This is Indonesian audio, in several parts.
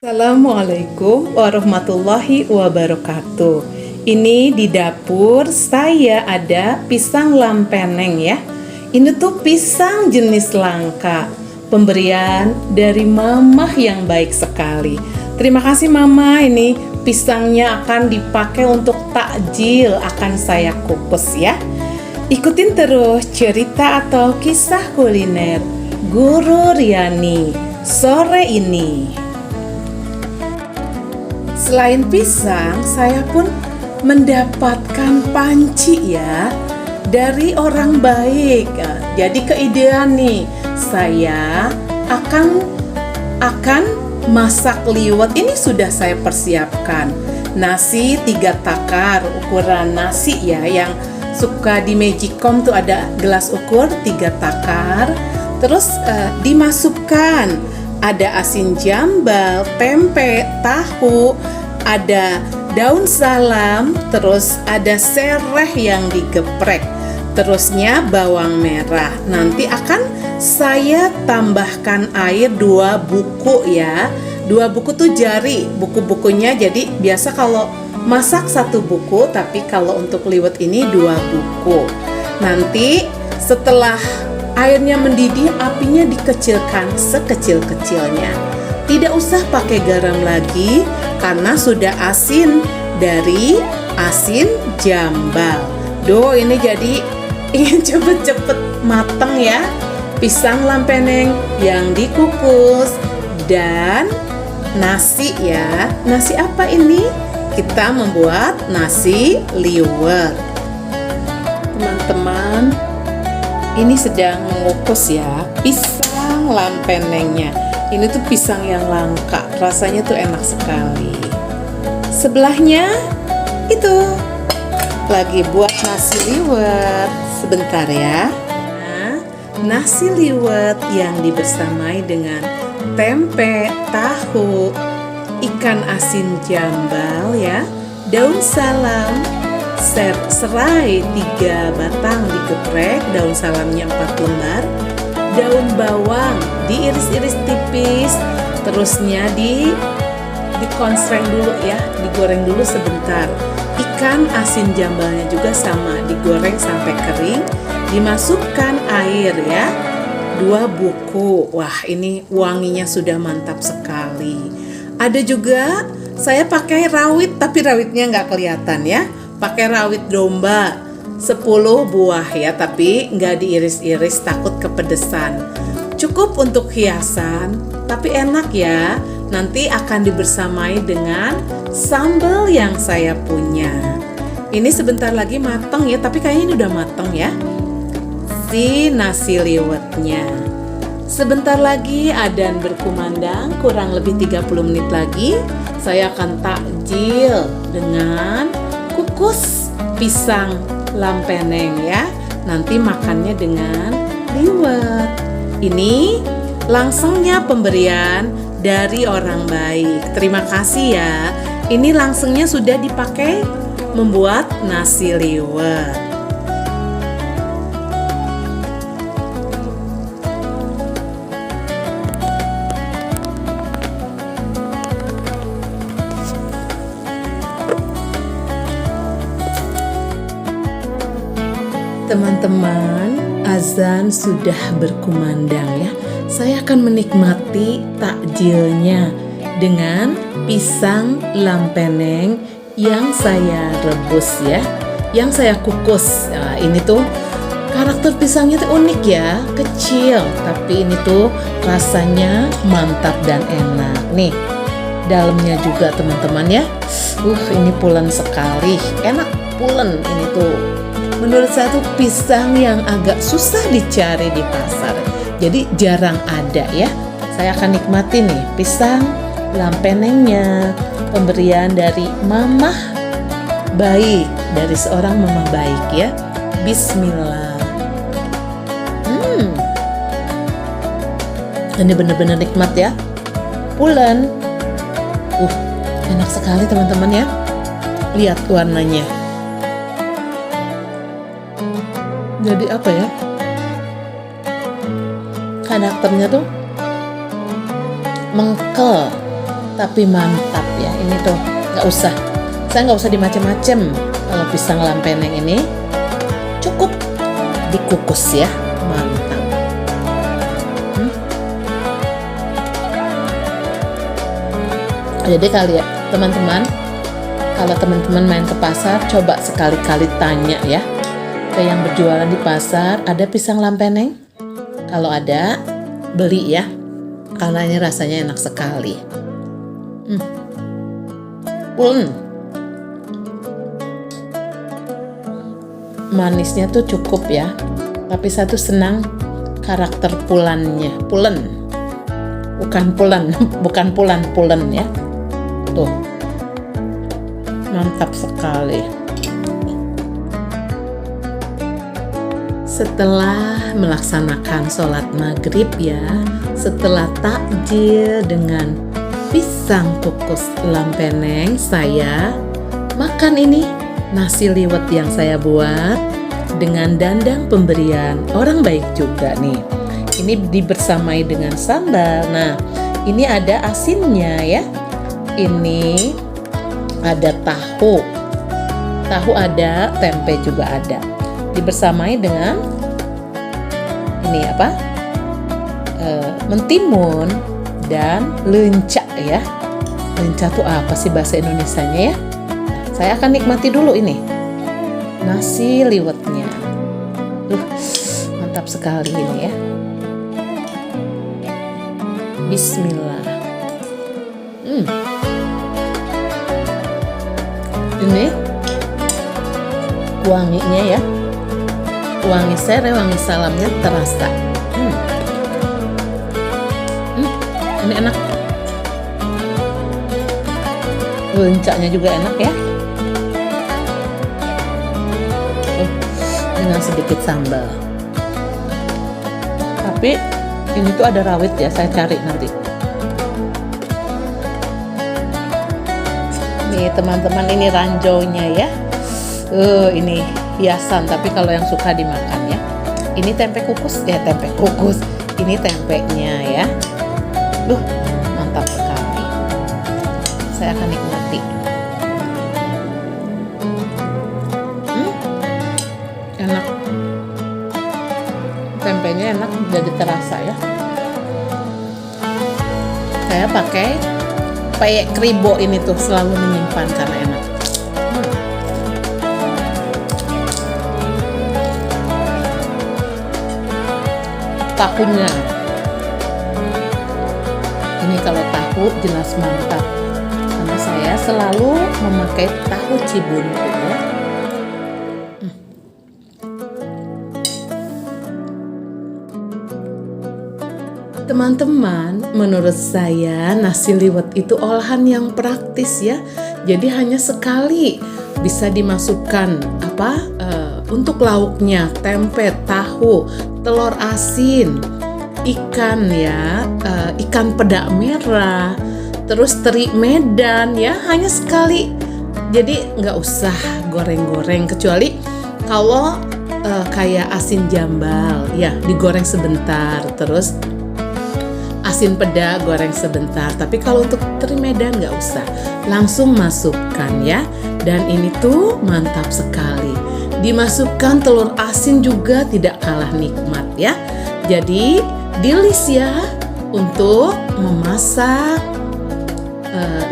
Assalamualaikum warahmatullahi wabarakatuh. Ini di dapur saya ada pisang lampeneng ya. Ini tuh pisang jenis langka, pemberian dari mamah yang baik sekali. Terima kasih mama, ini pisangnya akan dipakai untuk takjil, akan saya kukus ya. Ikutin terus cerita atau kisah kuliner Guru Riani sore ini. Selain pisang, saya pun mendapatkan panci ya dari orang baik. Jadi keidean nih, saya akan masak liwet. Ini sudah saya persiapkan. Nasi 3 takar, ukuran nasi ya, yang suka di Magicom tuh ada gelas ukur 3 takar. Terus dimasukkan ada asin jambal, pempek, tahu, ada daun salam, terus ada sereh yang digeprek, terusnya bawang merah. Nanti akan saya tambahkan air 2 buku ya. 2 buku tuh jari, buku-bukunya. Jadi biasa kalau masak 1 buku, tapi kalau untuk liwet ini 2 buku. Nanti setelah airnya mendidih, apinya dikecilkan sekecil-kecilnya. Tidak usah pakai garam lagi karena sudah asin dari asin jambal. Ini jadi ingin cepet-cepet mateng ya. Pisang lampeneng yang dikukus dan nasi ya. Nasi apa ini? Kita membuat nasi liwet. Teman-teman, ini sedang mengukus ya pisang lampenengnya. Ini tuh pisang yang langka, rasanya tuh enak sekali. Sebelahnya itu lagi buat nasi liwet. Sebentar ya. Nah, nasi liwet yang dibersamai dengan tempe, tahu, ikan asin jambal ya, daun salam, serai 3 batang digeprek, daun salamnya 4 lembar, daun bawang diiris-iris tipis, terusnya dikonsreng dulu ya, digoreng dulu sebentar. Ikan asin jambalnya juga sama, digoreng sampai kering, dimasukkan air ya, 2 buku. Wah, ini wanginya sudah mantap sekali. Ada juga saya pakai rawit, tapi rawitnya nggak kelihatan ya. Pakai rawit domba 10 buah ya, tapi nggak diiris-iris, takut kepedesan. Cukup untuk hiasan, tapi enak ya. Nanti akan dibersamai dengan sambal yang saya punya. Ini sebentar lagi mateng ya, tapi kayaknya ini udah mateng ya, si nasi liwetnya. Sebentar lagi adzan berkumandang, kurang lebih 30 menit lagi saya akan takjil dengan kukus pisang lampeneng ya. Nanti makannya dengan liwet. Ini langsungnya pemberian dari orang baik. Terima kasih ya. Ini langsungnya sudah dipakai membuat nasi liwet. Teman-teman, azan sudah berkumandang ya. Saya akan menikmati takjilnya dengan pisang lampeneng yang saya rebus ya, yang saya kukus. Nah, ini tuh karakter pisangnya tuh unik ya, kecil, tapi ini tuh rasanya mantap dan enak. Nih, dalamnya juga teman-teman ya. Ini pulen sekali, enak pulen ini tuh. Menurut saya tuh pisang yang agak susah dicari di pasar. Jadi jarang ada ya. Saya akan nikmati nih pisang lampenengnya, pemberian dari mamah baik, dari seorang mamah baik ya. Bismillah. Ini benar-benar nikmat ya. Pulen. Enak sekali teman-teman ya. Lihat warnanya. Jadi apa ya? Karakternya tuh mengkel, tapi mantap ya. Ini tuh saya nggak usah dimacem-macem. Kalau pisang lampeneng ini cukup dikukus ya, mantap. Jadi kali ya teman-teman, kalau teman-teman main ke pasar, coba sekali-kali tanya ya ke yang berjualan di pasar, ada pisang lampeneng? Kalau ada, beli ya, karena ini rasanya enak sekali. Manisnya tuh cukup ya, tapi saya tuh senang karakter pulennya. Bukan pulen ya. Tuh, mantap sekali. Setelah melaksanakan sholat maghrib ya, setelah takjil dengan pisang kukus lampeneng, saya makan ini nasi liwet yang saya buat dengan dandang pemberian orang baik juga nih. Ini dibersamai dengan sambal. Nah, ini ada asinnya ya. Ini ada tahu ada, tempe juga ada. Dibersamai dengan ini apa? Mentimun dan lenca ya. Lenca tuh apa sih bahasa Indonesianya ya? Saya akan nikmati dulu ini nasi liwetnya. Mantap sekali ini ya. Bismillah. Ini wanginya ya, wangi serai, wangi salamnya terasa. Ini enak. Lencaknya juga enak ya. Dengan sedikit sambal. Tapi ini tuh ada rawit ya, saya cari nanti. Nih teman-teman, ini ranjaunya ya. Ini hiasan, tapi kalau yang suka dimakan ya. Ini tempe kukus. Ini tempenya ya. Mantap sekali. Saya akan nikmati. Enak. Tempenya enak, jadi terasa ya. Saya pakai peyek kribo ini tuh, selalu menyimpan karena enak. Tahunya ini, kalau tahu jelas mantap, karena saya selalu memakai tahu Cibuntu ya. Teman-teman, menurut saya nasi liwet itu olahan yang praktis ya. Jadi hanya sekali bisa dimasukkan untuk lauknya, tempe, tahu, telur asin, ikan ya, ikan peda merah, terus teri Medan ya, hanya sekali. Jadi nggak usah goreng-goreng, kecuali kalau kayak asin jambal ya, digoreng sebentar, terus asin peda goreng sebentar. Tapi kalau untuk teri Medan nggak usah, langsung masukkan ya. Dan ini tuh mantap sekali. Dimasukkan telur asin juga tidak kalah nikmat ya. Jadi di-list ya untuk memasak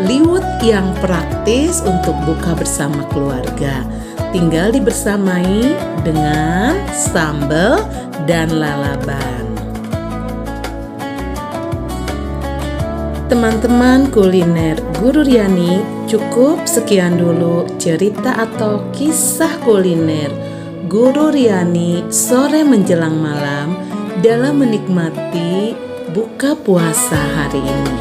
liwet yang praktis untuk buka bersama keluarga. Tinggal dibersamai dengan sambal dan lalaban. Teman-teman kuliner Guru Riani, cukup sekian dulu cerita atau kisah kuliner Guru Riani sore menjelang malam dalam menikmati buka puasa hari ini.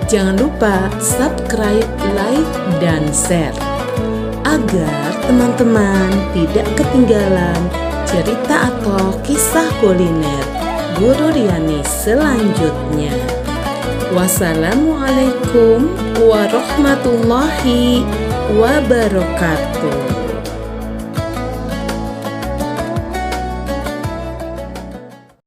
Jangan lupa subscribe, like, dan share agar teman-teman tidak ketinggalan cerita atau kisah kuliner Guru Riani selanjutnya. Wassalamualaikum warahmatullahi wabarakatuh.